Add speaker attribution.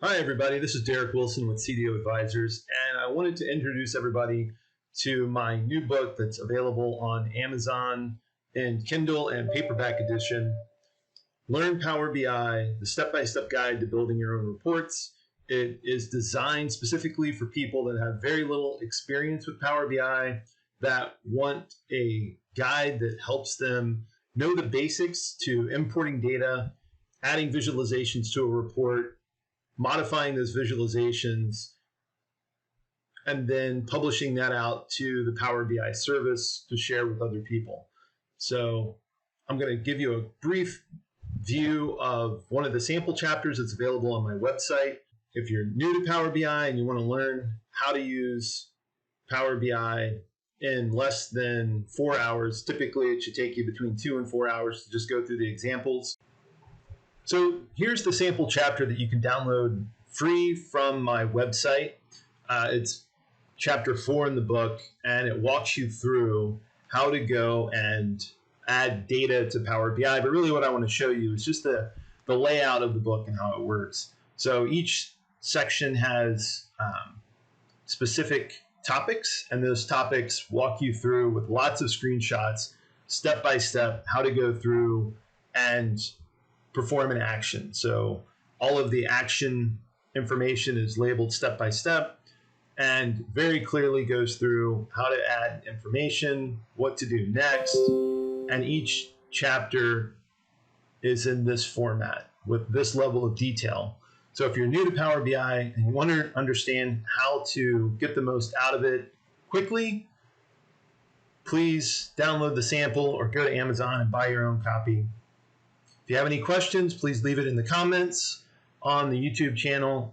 Speaker 1: Hi, everybody. This is Derek Wilson with CDO Advisors, and I wanted to introduce everybody to my new book that's available on Amazon in Kindle and paperback edition. Learn Power BI, the step-by-step guide to building your own reports. It is designed specifically for people that have very little experience with Power BI, that want a guide that helps them know the basics to importing data, adding visualizations to a report, modifying those visualizations, and then publishing that out to the Power BI service to share with other people. So I'm going to give you a brief view of one of the sample chapters that's available on my website. If you're new to Power BI and you want to learn how to use Power BI in less than 4 hours, typically it should take you between 2 and 4 hours to just go through the examples. So here's the sample chapter that you can download free from my website. It's chapter 4 in the book, and it walks you through how to go and add data to Power BI. But really what I want to show you is just the layout of the book and how it works. So each section has specific topics, and those topics walk you through with lots of screenshots, step by step, how to go through and perform an action. So all of the action information is labeled step by step and very clearly goes through how to add information, what to do next, and each chapter is in this format with this level of detail. So if you're new to Power BI and you want to understand how to get the most out of it quickly, please download the sample or go to Amazon and buy your own copy. If you have any questions, please leave it in the comments on the YouTube channel,